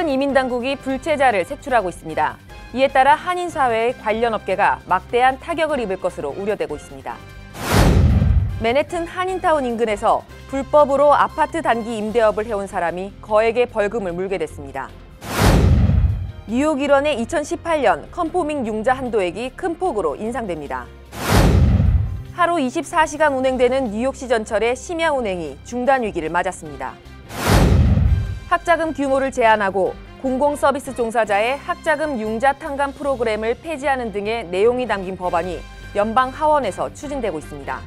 최근 이민당국이 불체자를 색출하고 있습니다. 이에 따라 한인사회의 관련 업계가 막대한 타격을 입을 것으로 우려되고 있습니다. 맨해튼 한인타운 인근에서 불법으로 아파트 단기 임대업을 해온 사람이 거액의 벌금을 물게 됐습니다. 뉴욕 일원의 2018년 컨포밍 융자 한도액이 큰 폭으로 인상됩니다. 하루 24시간 운행되는 뉴욕시 전철의 심야 운행이 중단 위기를 맞았습니다. 학자금 규모를 제한하고 공공서비스 종사자의 학자금 융자 탕감 프로그램을 폐지하는 등의 내용이 담긴 법안이 연방 하원에서 추진되고 있습니다.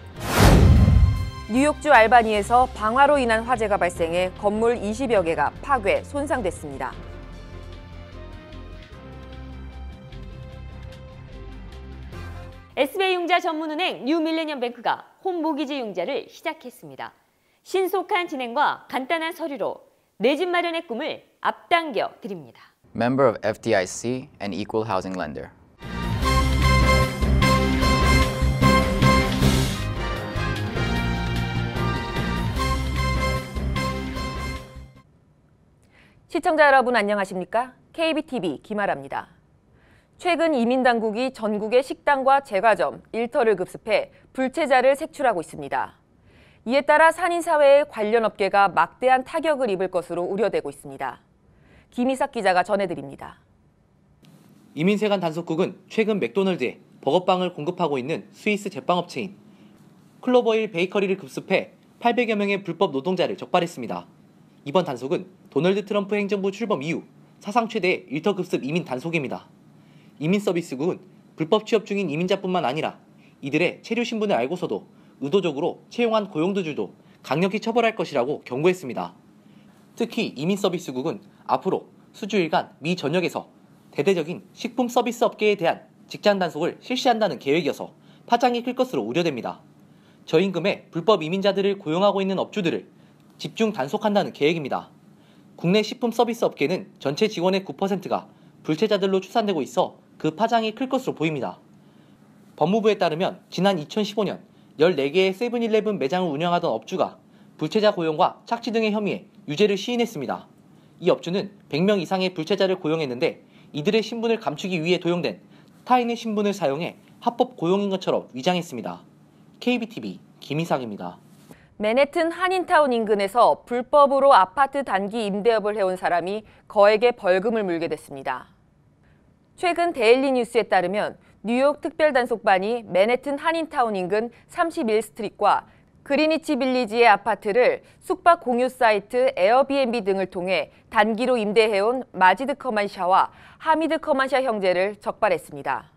뉴욕주 알바니에서 방화로 인한 화재가 발생해 건물 20여 개가 파괴, 손상됐습니다. SBI 융자 전문은행 뉴밀레니엄뱅크가 홈모기지 융자를 시작했습니다. 신속한 진행과 간단한 서류로 내 집 마련의 꿈을 앞당겨 드립니다. Member of FDIC and equal housing lender. 시청자 여러분 안녕하십니까? KBTV 김아라입니다. 최근 이민당국이 전국의 식당과 제과점, 일터를 급습해 불체자를 색출하고 있습니다. 이에 따라 산인사회의 관련 업계가 막대한 타격을 입을 것으로 우려되고 있습니다. 김희삭 기자가 전해드립니다. 이민세관 단속국은 최근 맥도널드에 버거빵을 공급하고 있는 스위스 제빵업체인 클로버힐 베이커리를 급습해 800여 명의 불법 노동자를 적발했습니다. 이번 단속은 도널드 트럼프 행정부 출범 이후 사상 최대의 일터 급습 이민 단속입니다. 이민서비스국은 불법 취업 중인 이민자뿐만 아니라 이들의 체류 신분을 알고서도 의도적으로 채용한 고용주들도 강력히 처벌할 것이라고 경고했습니다. 특히 이민서비스국은 앞으로 수주일간 미 전역에서 대대적인 식품 서비스 업계에 대한 직장 단속을 실시한다는 계획이어서 파장이 클 것으로 우려됩니다. 저임금에 불법 이민자들을 고용하고 있는 업주들을 집중 단속한다는 계획입니다. 국내 식품 서비스 업계는 전체 직원의 9%가 불체자들로 추산되고 있어 그 파장이 클 것으로 보입니다. 법무부에 따르면 지난 2015년 14개의 세븐일레븐 매장을 운영하던 업주가 불체자 고용과 착취 등의 혐의에 유죄를 시인했습니다. 이 업주는 100명 이상의 불체자를 고용했는데 이들의 신분을 감추기 위해 도용된 타인의 신분을 사용해 합법 고용인 것처럼 위장했습니다. KBTV 김희삭입니다. 맨해튼 한인타운 인근에서 불법으로 아파트 단기 임대업을 해온 사람이 거액의 벌금을 물게 됐습니다. 최근 데일리 뉴스에 따르면 뉴욕 특별단속반이 맨해튼 한인타운 인근 31스트릿과 그리니치 빌리지의 아파트를 숙박 공유 사이트 에어비앤비 등을 통해 단기로 임대해온 마지드 커만샤와 하미드 커만샤 형제를 적발했습니다.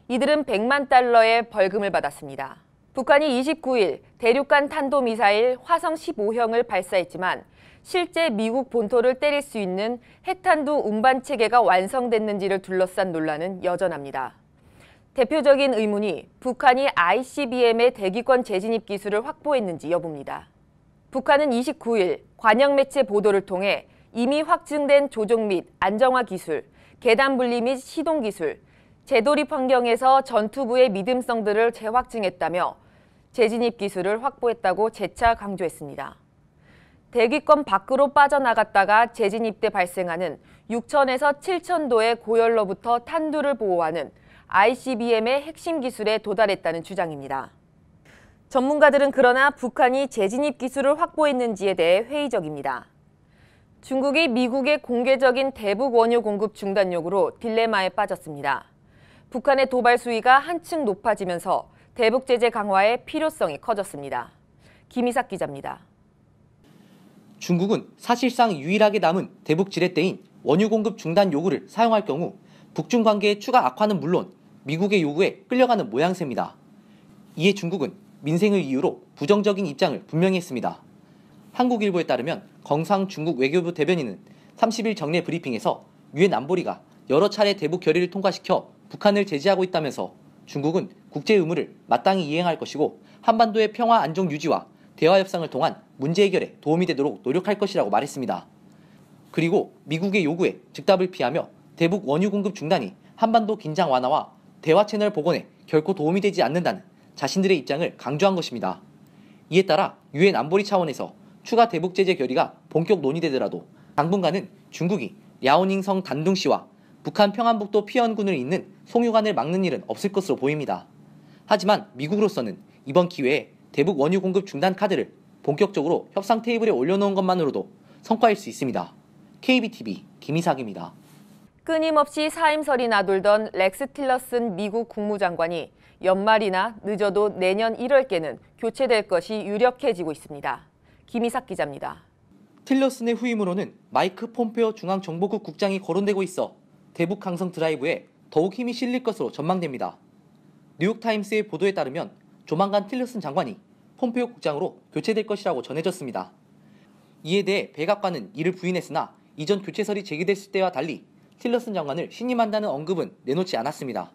이들은 100만 달러의 벌금을 받았습니다. 북한이 29일 대륙간 탄도미사일 화성 15형을 발사했지만 실제 미국 본토를 때릴 수 있는 핵탄두 운반 체계가 완성됐는지를 둘러싼 논란은 여전합니다. 대표적인 의문이 북한이 ICBM의 대기권 재진입 기술을 확보했는지 여부입니다. 북한은 29일 관영 매체 보도를 통해 이미 확증된 조종 및 안정화 기술, 계단 분리 및 시동 기술, 재돌입 환경에서 전투부의 믿음성들을 재확증했다며 재진입 기술을 확보했다고 재차 강조했습니다. 대기권 밖으로 빠져나갔다가 재진입 때 발생하는 6,000에서 7,000도의 고열로부터 탄두를 보호하는 ICBM의 핵심 기술에 도달했다는 주장입니다. 전문가들은 그러나 북한이 재진입 기술을 확보했는지에 대해 회의적입니다. 중국이 미국의 공개적인 대북 원유 공급 중단 요구로 딜레마에 빠졌습니다. 북한의 도발 수위가 한층 높아지면서 대북 제재 강화의 필요성이 커졌습니다. 김희삭 기자입니다. 중국은 사실상 유일하게 남은 대북 지렛대인 원유 공급 중단 요구를 사용할 경우 북중 관계의 추가 악화는 물론 미국의 요구에 끌려가는 모양새입니다. 이에 중국은 민생을 이유로 부정적인 입장을 분명히 했습니다. 한국일보에 따르면 경상 중국 외교부 대변인은 30일 정례 브리핑에서 유엔 안보리가 여러 차례 대북 결의를 통과시켜 북한을 제재하고 있다면서 중국은 국제 의무를 마땅히 이행할 것이고 한반도의 평화 안정 유지와 대화 협상을 통한 문제 해결에 도움이 되도록 노력할 것이라고 말했습니다. 그리고 미국의 요구에 즉답을 피하며 대북 원유 공급 중단이 한반도 긴장 완화와 대화 채널 복원에 결코 도움이 되지 않는다는 자신들의 입장을 강조한 것입니다. 이에 따라 유엔 안보리 차원에서 추가 대북 제재 결의가 본격 논의되더라도 당분간은 중국이 랴오닝성 단둥시와 북한 평안북도 피언군을 잇는 송유관을 막는 일은 없을 것으로 보입니다. 하지만 미국으로서는 이번 기회에 대북 원유 공급 중단 카드를 본격적으로 협상 테이블에 올려놓은 것만으로도 성과일 수 있습니다. KBTV 김이삭입니다. 끊임없이 사임설이 나돌던 렉스 틸러슨 미국 국무장관이 연말이나 늦어도 내년 1월께는 교체될 것이 유력해지고 있습니다. 김이삭 기자입니다. 틸러슨의 후임으로는 마이크 폼페오 중앙정보국 국장이 거론되고 있어 대북 강성 드라이브에 더욱 힘이 실릴 것으로 전망됩니다. 뉴욕타임스의 보도에 따르면 조만간 틸러슨 장관이 폼페오 국장으로 교체될 것이라고 전해졌습니다. 이에 대해 백악관은 이를 부인했으나 이전 교체설이 제기됐을 때와 달리 틸러슨 장관을 신임한다는 언급은 내놓지 않았습니다.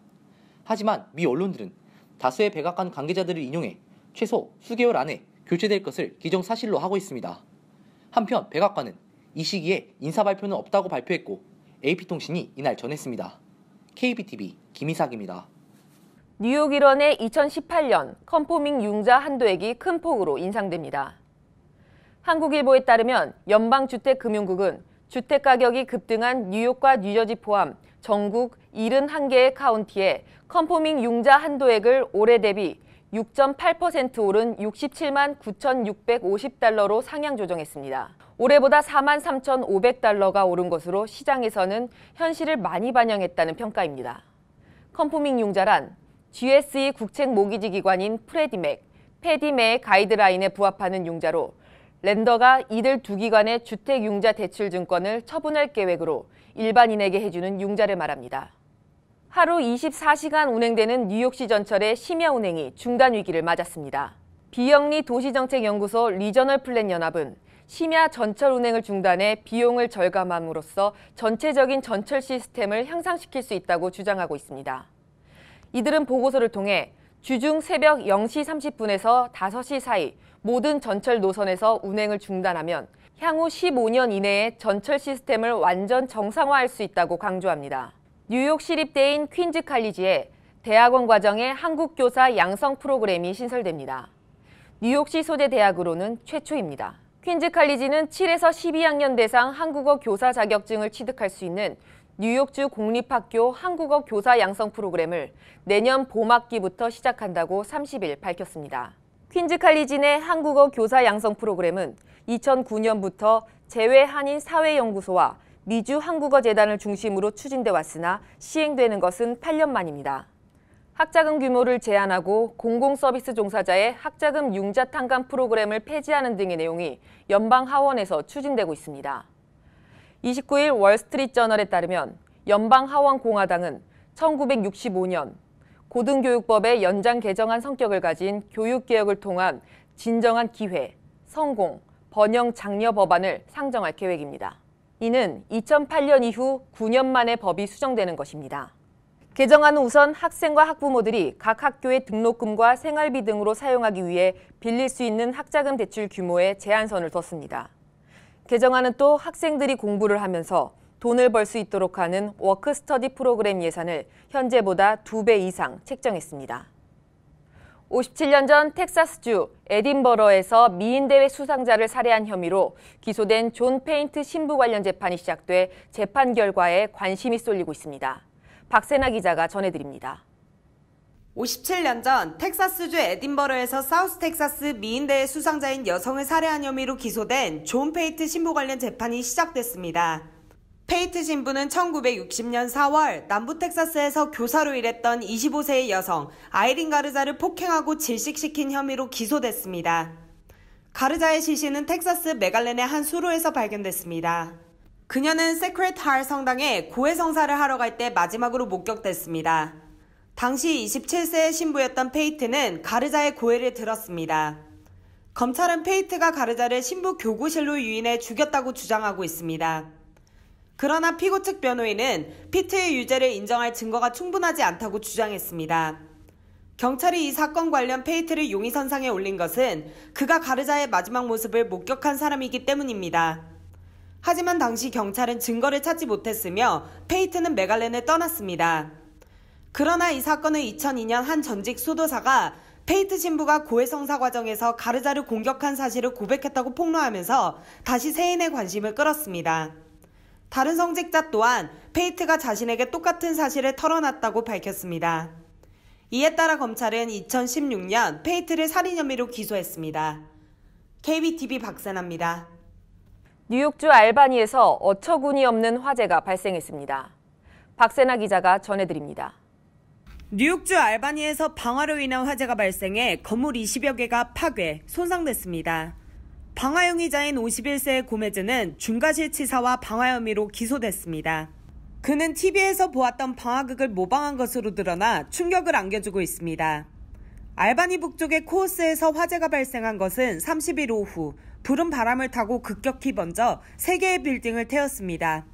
하지만 미 언론들은 다수의 백악관 관계자들을 인용해 최소 수개월 안에 교체될 것을 기정사실로 하고 있습니다. 한편 백악관은 이 시기에 인사 발표는 없다고 발표했고 AP통신이 이날 전했습니다. KBTV 김이삭입니다. 뉴욕 일원의 2018년 컨포밍 융자 한도액이 큰 폭으로 인상됩니다. 한국일보에 따르면 연방주택금융국은 주택가격이 급등한 뉴욕과 뉴저지 포함 전국 71개의 카운티에 컨포밍 융자 한도액을 올해 대비 6.8% 오른 67만 9,650달러로 상향 조정했습니다. 올해보다 4만 3,500달러가 오른 것으로 시장에서는 현실을 많이 반영했다는 평가입니다. 컨포밍 융자란 GSE 국책 모기지 기관인 프레디맥, 패디맥의 가이드라인에 부합하는 융자로 렌더가 이들 두 기관의 주택융자 대출증권을 처분할 계획으로 일반인에게 해주는 융자를 말합니다. 하루 24시간 운행되는 뉴욕시 전철의 심야 운행이 중단 위기를 맞았습니다. 비영리 도시정책연구소 리저널 플랜 연합은 심야 전철 운행을 중단해 비용을 절감함으로써 전체적인 전철 시스템을 향상시킬 수 있다고 주장하고 있습니다. 이들은 보고서를 통해 주중 새벽 0시 30분에서 5시 사이 모든 전철 노선에서 운행을 중단하면 향후 15년 이내에 전철 시스템을 완전 정상화할 수 있다고 강조합니다. 뉴욕 시립대인 퀸즈 칼리지에 대학원 과정의 한국교사 양성 프로그램이 신설됩니다. 뉴욕시 소재 대학으로는 최초입니다. 퀸즈 칼리지는 7에서 12학년 대상 한국어 교사 자격증을 취득할 수 있는 뉴욕주 공립학교 한국어 교사 양성 프로그램을 내년 봄학기부터 시작한다고 30일 밝혔습니다. 퀸즈 칼리지 내 한국어 교사 양성 프로그램은 2009년부터 재외한인 사회연구소와 미주 한국어재단을 중심으로 추진돼 왔으나 시행되는 것은 8년 만입니다. 학자금 규모를 제한하고 공공서비스 종사자의 학자금 융자 탕감 프로그램을 폐지하는 등의 내용이 연방하원에서 추진되고 있습니다. 29일 월스트리트저널에 따르면 연방하원 공화당은 1965년 고등교육법의 연장 개정안 성격을 가진 교육개혁을 통한 진정한 기회, 성공, 번영 장려 법안을 상정할 계획입니다. 이는 2008년 이후 9년 만에 법이 수정되는 것입니다. 개정안은 우선 학생과 학부모들이 각 학교의 등록금과 생활비 등으로 사용하기 위해 빌릴 수 있는 학자금 대출 규모에 제한선을 뒀습니다. 개정안은 또 학생들이 공부를 하면서 돈을 벌 수 있도록 하는 워크스터디 프로그램 예산을 현재보다 2배 이상 책정했습니다. 57년 전 텍사스주 에딘버러에서 미인대회 수상자를 살해한 혐의로 기소된 존 페인트 신부 관련 재판이 시작돼 재판 결과에 관심이 쏠리고 있습니다. 박세나 기자가 전해드립니다. 57년 전 텍사스주 에딘버러에서 사우스 텍사스 미인대회 수상자인 여성을 살해한 혐의로 기소된 존 페이트 신부 관련 재판이 시작됐습니다. 페이트 신부는 1960년 4월 남부 텍사스에서 교사로 일했던 25세의 여성 아이린 가르자를 폭행하고 질식시킨 혐의로 기소됐습니다. 가르자의 시신은 텍사스 메갈렌의 한 수로에서 발견됐습니다. 그녀는 세크레트 할 성당에 고해 성사를 하러 갈 때 마지막으로 목격됐습니다. 당시 27세의 신부였던 페이트는 가르자의 고해를 들었습니다. 검찰은 페이트가 가르자를 신부 교구실로 유인해 죽였다고 주장하고 있습니다. 그러나 피고 측 변호인은 피트의 유죄를 인정할 증거가 충분하지 않다고 주장했습니다. 경찰이 이 사건 관련 페이트를 용의선상에 올린 것은 그가 가르자의 마지막 모습을 목격한 사람이기 때문입니다. 하지만 당시 경찰은 증거를 찾지 못했으며 페이트는 메갈렌을 떠났습니다. 그러나 이 사건은 2002년 한 전직 수도사가 페이트 신부가 고해 성사 과정에서 가르자를 공격한 사실을 고백했다고 폭로하면서 다시 세인의 관심을 끌었습니다. 다른 성직자 또한 페이트가 자신에게 똑같은 사실을 털어놨다고 밝혔습니다. 이에 따라 검찰은 2016년 페이트를 살인 혐의로 기소했습니다. KBTV 박세나입니다. 뉴욕주 알바니에서 어처구니 없는 화재가 발생했습니다. 박세나 기자가 전해드립니다. 뉴욕주 알바니에서 방화로 인한 화재가 발생해 건물 20여 개가 파괴, 손상됐습니다. 방화 용의자인 51세의 고메즈는 중과실치사와 방화 혐의로 기소됐습니다. 그는 TV에서 보았던 방화극을 모방한 것으로 드러나 충격을 안겨주고 있습니다. 알바니 북쪽의 코어스에서 화재가 발생한 것은 30일 오후 불은 바람을 타고 급격히 번져 3개의 빌딩을 태웠습니다.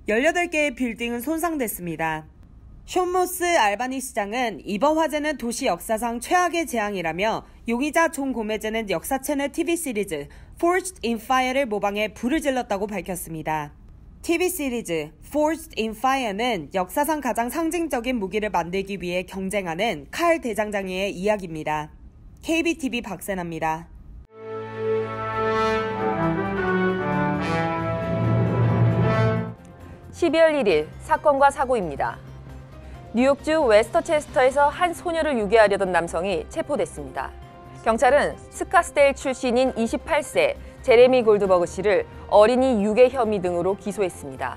18개의 빌딩은 손상됐습니다. 숀 모스 알바니 시장은 이번 화재는 도시 역사상 최악의 재앙이라며 용의자 존 고메즈는 역사 채널 TV 시리즈 Forged in Fire를 모방해 불을 질렀다고 밝혔습니다. TV 시리즈 Forged in Fire는 역사상 가장 상징적인 무기를 만들기 위해 경쟁하는 칼 대장장이의 이야기입니다. KBTV 박세나입니다. (12월 1일) 사건과 사고입니다. 뉴욕주 웨스터체스터에서 한 소녀를 유괴하려던 남성이 체포됐습니다. 경찰은 스카스데일 출신인 28세 제레미 골드버그 씨를 어린이 유괴 혐의 등으로 기소했습니다.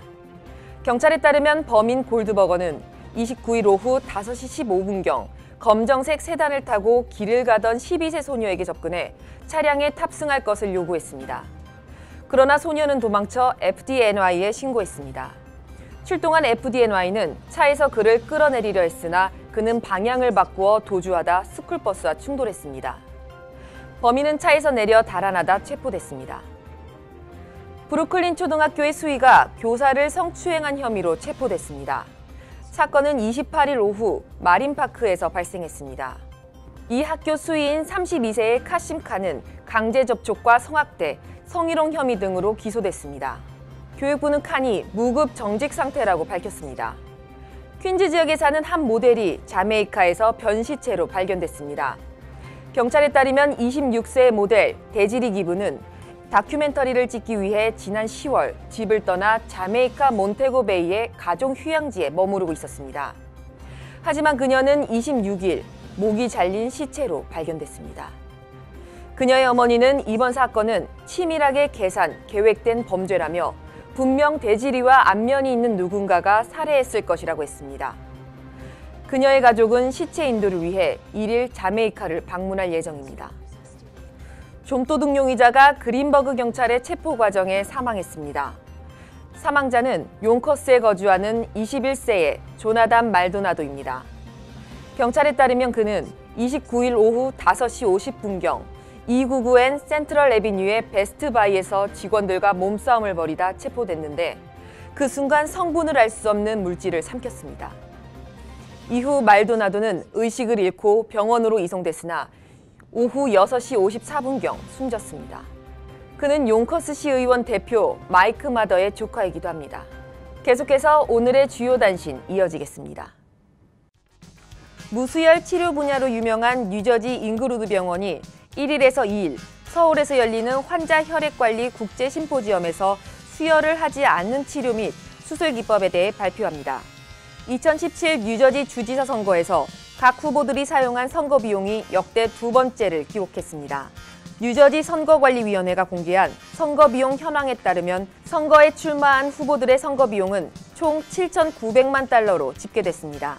경찰에 따르면 범인 골드버거는 29일 오후 5시 15분경 검정색 세단을 타고 길을 가던 12세 소녀에게 접근해 차량에 탑승할 것을 요구했습니다. 그러나 소녀는 도망쳐 FDNY에 신고했습니다. 출동한 FDNY는 차에서 그를 끌어내리려 했으나 그는 방향을 바꾸어 도주하다 스쿨버스와 충돌했습니다. 범인은 차에서 내려 달아나다 체포됐습니다. 브루클린 초등학교의 수위가 교사를 성추행한 혐의로 체포됐습니다. 사건은 28일 오후 마린파크에서 발생했습니다. 이 학교 수위인 32세의 카심 칸은 강제 접촉과 성학대, 성희롱 혐의 등으로 기소됐습니다. 교육부는 칸이 무급 정직 상태라고 밝혔습니다. 퀸즈 지역에 사는 한 모델이 자메이카에서 변시체로 발견됐습니다. 경찰에 따르면 26세의 모델 데지리 기브는 다큐멘터리를 찍기 위해 지난 10월 집을 떠나 자메이카 몬테고 베이의 가족 휴양지에 머무르고 있었습니다. 하지만 그녀는 26일 목이 잘린 시체로 발견됐습니다. 그녀의 어머니는 이번 사건은 치밀하게 계획된 범죄라며 분명 데지리와 안면이 있는 누군가가 살해했을 것이라고 했습니다. 그녀의 가족은 시체 인도를 위해 1일 자메이카를 방문할 예정입니다. 좀도둑 용의자가 그린버그 경찰의 체포 과정에 사망했습니다. 사망자는 용커스에 거주하는 21세의 조나단 말도나도입니다. 경찰에 따르면 그는 29일 오후 5시 50분경 299N 센트럴 애비뉴의 베스트바이에서 직원들과 몸싸움을 벌이다 체포됐는데 그 순간 성분을 알 수 없는 물질을 삼켰습니다. 이후 말도나도는 의식을 잃고 병원으로 이송됐으나 오후 6시 54분경 숨졌습니다. 그는 용커스시 의원 대표 마이크 마더의 조카이기도 합니다. 계속해서 오늘의 주요 단신 이어지겠습니다. 무수혈 치료 분야로 유명한 뉴저지 잉그루드 병원이 1일에서 2일 서울에서 열리는 환자 혈액관리 국제 심포지엄에서 수혈을 하지 않는 치료 및 수술 기법에 대해 발표합니다. 2017 뉴저지 주지사 선거에서 각 후보들이 사용한 선거 비용이 역대 2번째를 기록했습니다. 뉴저지 선거관리위원회가 공개한 선거 비용 현황에 따르면 선거에 출마한 후보들의 선거 비용은 총 7,900만 달러로 집계됐습니다.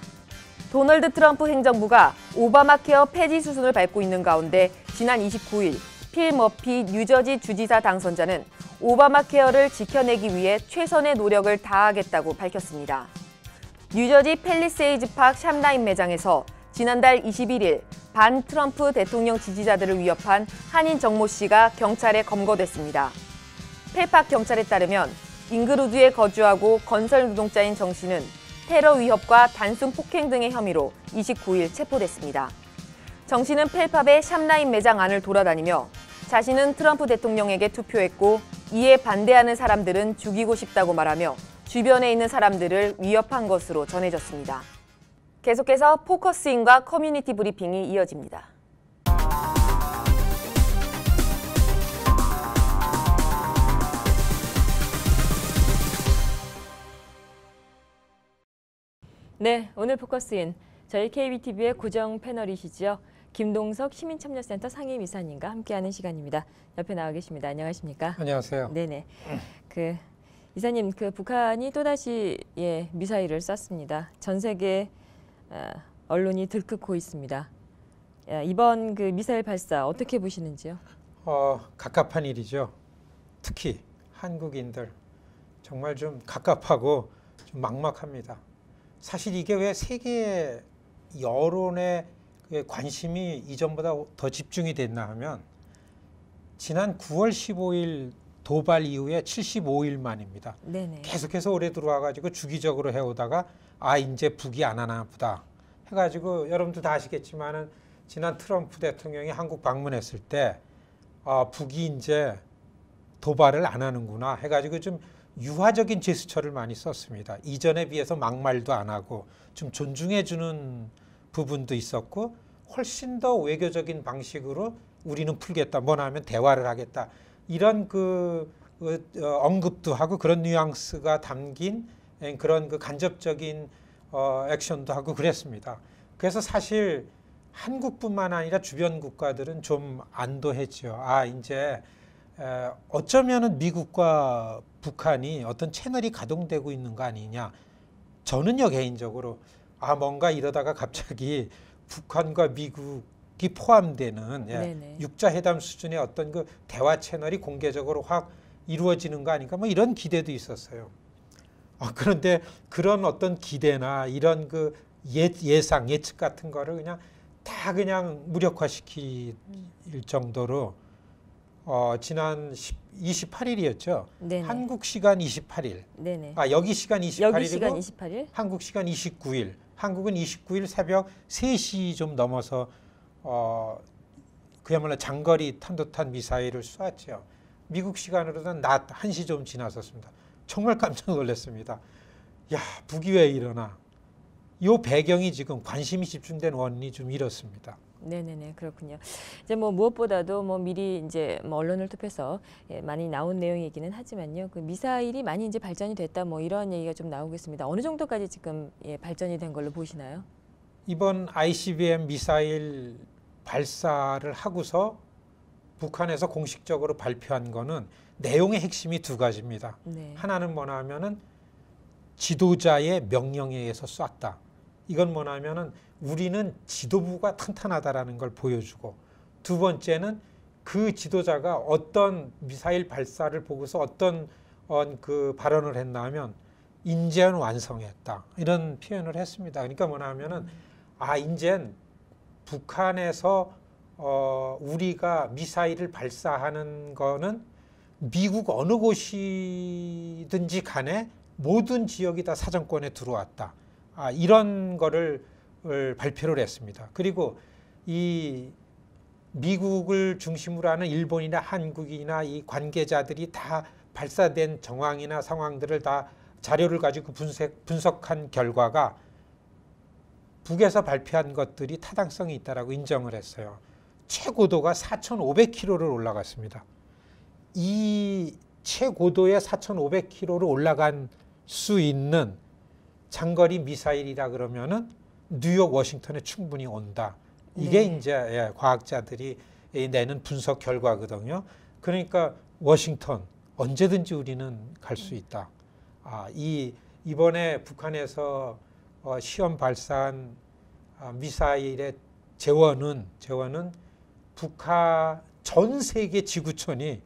도널드 트럼프 행정부가 오바마 케어 폐지 수순을 밟고 있는 가운데 지난 29일 필 머피 뉴저지 주지사 당선자는 오바마 케어를 지켜내기 위해 최선의 노력을 다하겠다고 밝혔습니다. 뉴저지 팰리세이즈 팍 샵라인 매장에서 지난달 21일 반 트럼프 대통령 지지자들을 위협한 한인 정모 씨가 경찰에 검거됐습니다. 펠팍 경찰에 따르면 잉그루드에 거주하고 건설 노동자인 정 씨는 테러 위협과 단순 폭행 등의 혐의로 29일 체포됐습니다. 정 씨는 펠팝의 샵라인 매장 안을 돌아다니며 자신은 트럼프 대통령에게 투표했고 이에 반대하는 사람들은 죽이고 싶다고 말하며 주변에 있는 사람들을 위협한 것으로 전해졌습니다. 계속해서 포커스인과 커뮤니티 브리핑이 이어집니다. 네, 오늘 포커스인 저희 KBTV의 고정 패널이시죠. 김동석 시민참여센터 상임이사님과 함께하는 시간입니다. 옆에 나와 계십니다. 안녕하십니까? 안녕하세요. 네네. 이사님, 북한이 또다시 미사일을 쐈습니다. 전 세계 언론이 들끓고 있습니다. 이번 미사일 발사 어떻게 보시는지요? 갑갑한 일이죠. 특히 한국인들 정말 좀 갑갑하고 좀 막막합니다. 사실 이게 왜 세계 여론의 관심이 이전보다 더 집중이 됐나 하면 지난 9월 15일 도발 이후에 75일 만입니다. 네네. 계속해서 올해 들어와가지고 주기적으로 해오다가 이제 북이 안 하나 보다 해가지고 여러분들 다 아시겠지만은 지난 트럼프 대통령이 한국 방문했을 때 북이 이제 도발을 안 하는구나 해가지고 좀 유화적인 제스처를 많이 썼습니다. 이전에 비해서 막말도 안 하고 좀 존중해주는 부분도 있었고 훨씬 더 외교적인 방식으로 우리는 풀겠다. 뭐나 하면 대화를 하겠다. 이런 언급도 하고 그런 뉘앙스가 담긴 그런 간접적인 액션도 하고 그랬습니다. 그래서 사실 한국뿐만 아니라 주변 국가들은 좀 안도했죠. 이제 어쩌면은 미국과 북한이 어떤 채널이 가동되고 있는 거 아니냐. 저는요 개인적으로 뭔가 이러다가 갑자기 북한과 미국이 포함되는 육자회담 수준의 어떤 대화 채널이 공개적으로 확 이루어지는 거 아닌가 뭐 이런 기대도 있었어요. 그런데 그런 어떤 기대나 이런 예상, 예측 같은 거를 그냥 무력화시킬 정도로 지난 28일이었죠. 네네. 한국 시간 28일. 네네. 여기 시간 28일이고 여기 시간 28일? 한국 시간 29일. 한국은 29일 새벽 3시 좀 넘어서 그야말로 장거리 탄도탄 미사일을 쐈죠. 미국 시간으로는 낮 1시 좀 지났었습니다. 정말 깜짝 놀랐습니다. 북이 왜 이러나. 이 배경이 지금 관심이 집중된 원인이 좀 이렇습니다. 네네네, 그렇군요. 이제 무엇보다도 미리 이제 언론을 통해서 많이 나온 내용이기는 하지만요. 미사일이 많이 이제 발전이 됐다 이런 얘기가 좀 나오고 있습니다. 어느 정도까지 지금 발전이 된 걸로 보시나요? 이번 ICBM 미사일 발사를 하고서 북한에서 공식적으로 발표한 거는 내용의 핵심이 두 가지입니다. 네. 하나는 뭐냐 하면은 지도자의 명령에 의해서 쐈다. 이건 뭐냐 하면은 우리는 지도부가 탄탄하다라는 걸 보여주고, 두 번째는 그 지도자가 어떤 미사일 발사를 보고서 어떤 발언을 했나 하면 인재는 완성했다. 이런 표현을 했습니다. 그러니까 뭐냐 하면은 이젠 북한에서 우리가 미사일을 발사하는 거는 미국 어느 곳이든지 간에 모든 지역이 다 사정권에 들어왔다. 이런 거를 발표를 했습니다. 그리고 이 미국을 중심으로 하는 일본이나 한국이나 이 관계자들이 다 발사된 정황이나 상황들을 다 자료를 가지고 분석한 결과가 북에서 발표한 것들이 타당성이 있다라고 인정을 했어요. 최고도가 4,500km를 올라갔습니다. 이 최고도의 4,500km로 올라간 수 있는 장거리 미사일이라 그러면은 뉴욕, 워싱턴에 충분히 온다. 이게 이제 과학자들이 내는 분석 결과거든요. 그러니까 워싱턴 언제든지 우리는 갈 수 있다. 이번에 북한에서 시험 발사한 미사일의 재원은 북한 전 세계 지구촌이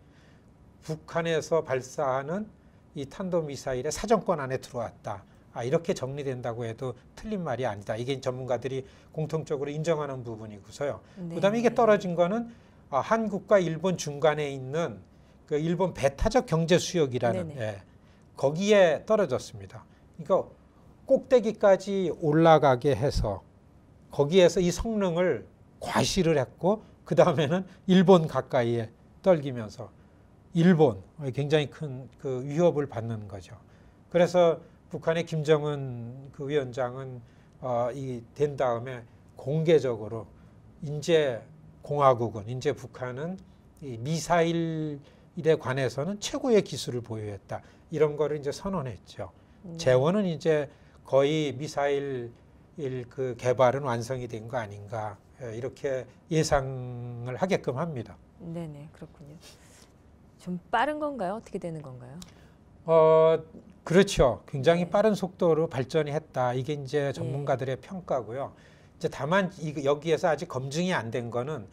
북한에서 발사하는 이 탄도미사일의 사정권 안에 들어왔다. 이렇게 정리된다고 해도 틀린 말이 아니다. 이게 전문가들이 공통적으로 인정하는 부분이고서요. 그다음에 이게 떨어진 거는 한국과 일본 중간에 있는 일본 배타적 경제 수역이라는 거기에 떨어졌습니다. 그러니까 꼭대기까지 올라가게 해서 거기에서 이 성능을 과시를 했고, 그 다음에는 일본 가까이에 떨기면서 일본 굉장히 큰 위협을 받는 거죠. 그래서 북한의 김정은 위원장은 된 다음에 공개적으로 이제 공화국은, 이제 북한은 이 미사일에 관해서는 최고의 기술을 보유했다. 이런 거를 이제 선언했죠. 재원은 이제 거의 미사일 그 개발은 완성이 된 거 아닌가 이렇게 예상을 하게끔 합니다. 네네, 그렇군요. 좀 빠른 건가요? 어떻게 되는 건가요? 그렇죠. 굉장히 네. 빠른 속도로 발전이 했다. 이게 이제 전문가들의 평가고요. 이제 다만 여기에서 아직 검증이 안 된 거는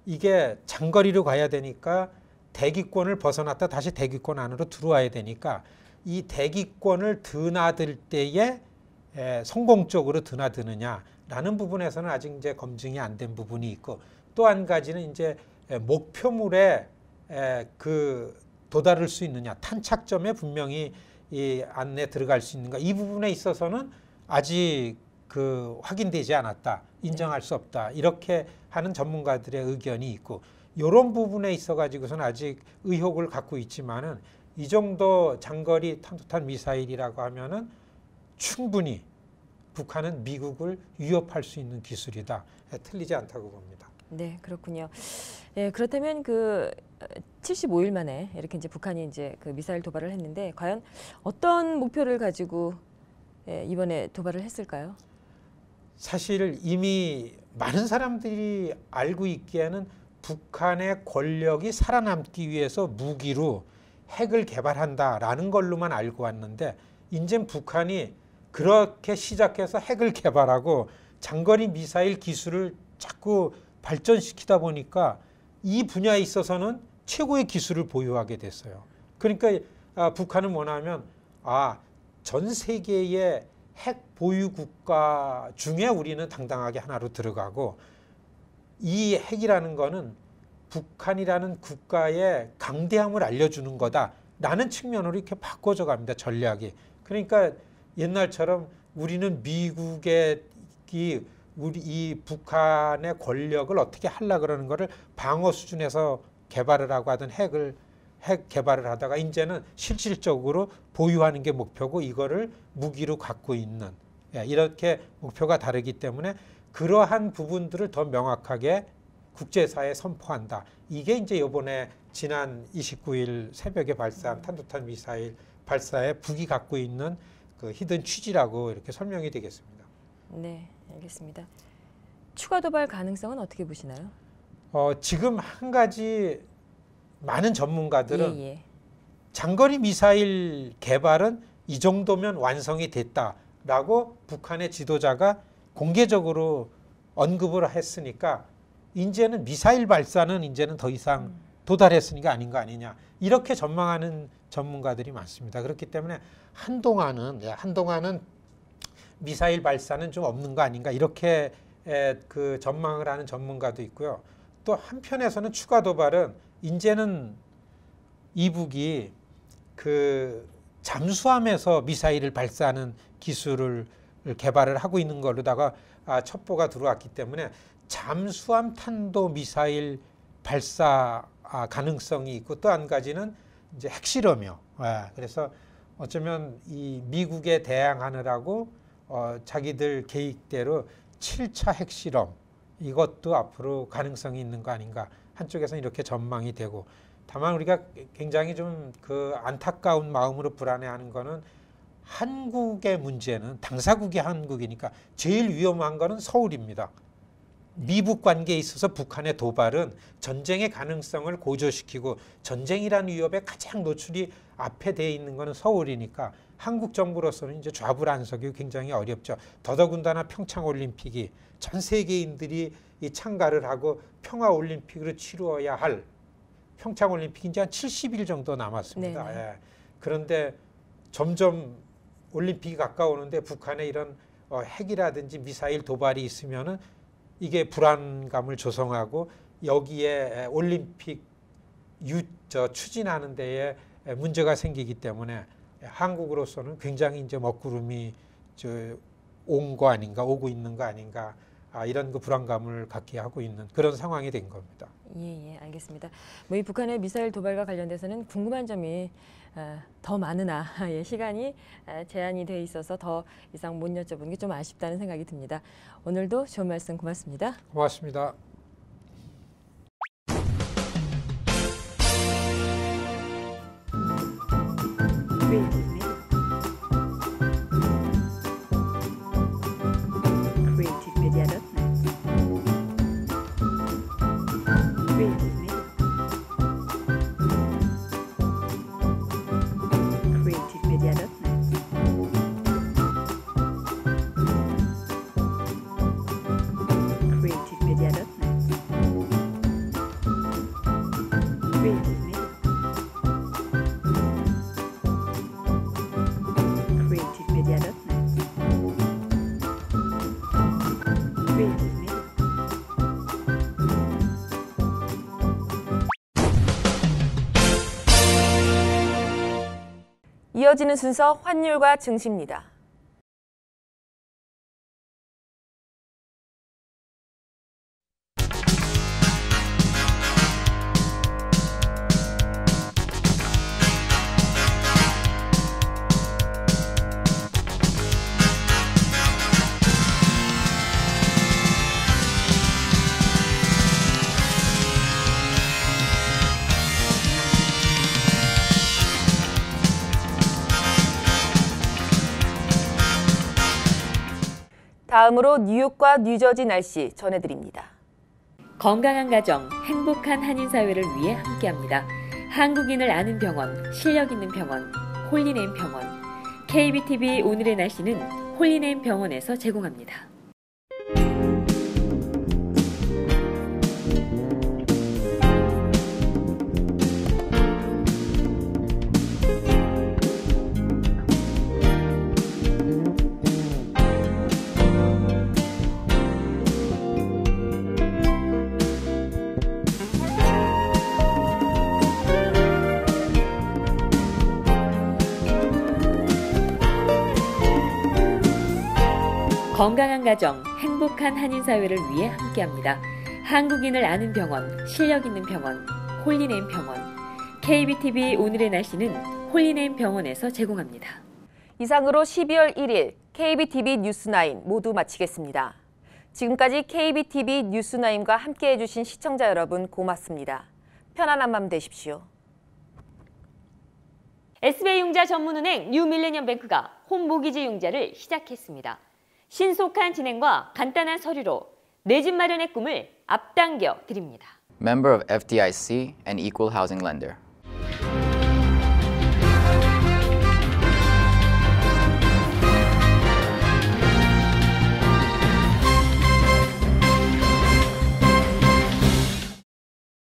이게 장거리로 가야 되니까 대기권을 벗어났다 다시 대기권 안으로 들어와야 되니까 이 대기권을 드나들 때에 성공적으로 드나드느냐라는 부분에서는 아직 이제 검증이 안 된 부분이 있고 또 한 가지는 이제 목표물에 그 도달할 수 있느냐 탄착점에 분명히 이 안에 들어갈 수 있는가 이 부분에 있어서는 아직 그 확인되지 않았다 인정할 수 없다 이렇게 하는 전문가들의 의견이 있고 이런 부분에 있어 가지고서는 아직 의혹을 갖고 있지만은 이 정도 장거리 탄도탄 미사일이라고 하면은 충분히 북한은 미국을 위협할 수 있는 기술이다 틀리지 않다고 봅니다. 네, 그렇군요. 예, 그렇다면 그 75일 만에 이렇게 이제 북한이 이제 그 미사일 도발을 했는데 과연 어떤 목표를 가지고 이번에 도발을 했을까요? 사실 이미 많은 사람들이 알고 있기에는 북한의 권력이 살아남기 위해서 무기로 핵을 개발한다라는 걸로만 알고 왔는데 이제 북한이 그렇게 시작해서 핵을 개발하고 장거리 미사일 기술을 자꾸 발전시키다 보니까 이 분야에 있어서는 최고의 기술을 보유하게 됐어요. 그러니까 북한은 뭐냐면 전 세계의 핵 보유 국가 중에 우리는 당당하게 하나로 들어가고 이 핵이라는 거는 북한이라는 국가의 강대함을 알려주는 거다라는 측면으로 이렇게 바꿔져 갑니다. 전략이. 그러니까 옛날처럼 우리는 미국의 우리 이 북한의 권력을 어떻게 하려 그러는 거를 방어 수준에서 개발을 하고 하던 핵 개발을 하다가 이제는 실질적으로 보유하는 게 목표고 이거를 무기로 갖고 있는 이렇게 목표가 다르기 때문에 그러한 부분들을 더 명확하게 국제사회에 선포한다. 이게 이제 이번에 지난 29일 새벽에 발사한 탄도탄 미사일 발사에 북이 갖고 있는 그 히든 취지라고 이렇게 설명이 되겠습니다. 네, 알겠습니다. 추가 도발 가능성은 어떻게 보시나요? 지금 한 가지 많은 전문가들은 예. 장거리 미사일 개발은 이 정도면 완성이 됐다라고 북한의 지도자가 공개적으로 언급을 했으니까 이제는 미사일 발사는 이제는 더 이상 도달했으니까 아닌 거 아니냐 이렇게 전망하는 전문가들이 많습니다. 그렇기 때문에 한동안은 미사일 발사는 좀 없는 거 아닌가 이렇게 그 전망을 하는 전문가도 있고요. 또 한편에서는 추가 도발은 이제는 이북이 그 잠수함에서 미사일을 발사하는 기술을 개발을 하고 있는 걸로다가 첩보가 들어왔기 때문에 잠수함 탄도 미사일 발사 가능성이 있고 또 한 가지는 이제 핵실험이요. 그래서 어쩌면 이 미국에 대항하느라고 자기들 계획대로 7차 핵실험 이것도 앞으로 가능성이 있는 거 아닌가 한쪽에서는 이렇게 전망이 되고 다만 우리가 굉장히 좀 그 안타까운 마음으로 불안해하는 거는 한국의 문제는 당사국이 한국이니까 제일 위험한 거는 서울입니다. 미북 관계에 있어서 북한의 도발은 전쟁의 가능성을 고조시키고 전쟁이라는 위협에 가장 노출이 앞에 돼 있는 거는 서울이니까 한국 정부로서는 이제 좌불안석이 굉장히 어렵죠. 더더군다나 평창올림픽이 전 세계인들이 이 참가를 하고 평화올림픽으로 치루어야 할 평창올림픽이 이제 한 70일 정도 남았습니다. 예. 그런데 점점 올림픽이 가까우는데 북한에 이런 핵이라든지 미사일 도발이 있으면은 이게 불안감을 조성하고 여기에 올림픽 추진하는 데에 문제가 생기기 때문에 한국으로서는 굉장히 이제 먹구름이 온 거 아닌가 오고 있는 거 아닌가 이런 그 불안감을 갖게 하고 있는 그런 상황이 된 겁니다. 예, 알겠습니다. 이 북한의 미사일 도발과 관련돼서는 궁금한 점이 더 많으나 시간이 제한이 돼 있어서 더 이상 못 여쭤보는 게 좀 아쉽다는 생각이 듭니다. 오늘도 좋은 말씀 고맙습니다. 고맙습니다. 이어지는 순서 환율과 증시입니다. 다음으로 뉴욕과 뉴저지 날씨 전해드립니다. 건강한 가정, 행복한 한인사회를 위해 함께합니다. 한국인을 아는 병원, 실력 있는 병원, 홀리네임 병원. KBTV 오늘의 날씨는 홀리네임 병원에서 제공합니다. 건강한 가정, 행복한 한인사회를 위해 함께합니다. 한국인을 아는 병원, 실력 있는 병원, 홀리네임 병원. KBTV 오늘의 날씨는 홀리네임 병원에서 제공합니다. 이상으로 12월 1일 KBTV 뉴스9 모두 마치겠습니다. 지금까지 KBTV 뉴스9과 함께해 주신 시청자 여러분 고맙습니다. 편안한 밤 되십시오. SBI융자 전문은행 뉴밀레니엄뱅크가 홈모기지 융자를 시작했습니다. 신속한 진행과 간단한 서류로 내 집 마련의 꿈을 앞당겨 드립니다. Member of FDIC and equal housing lender.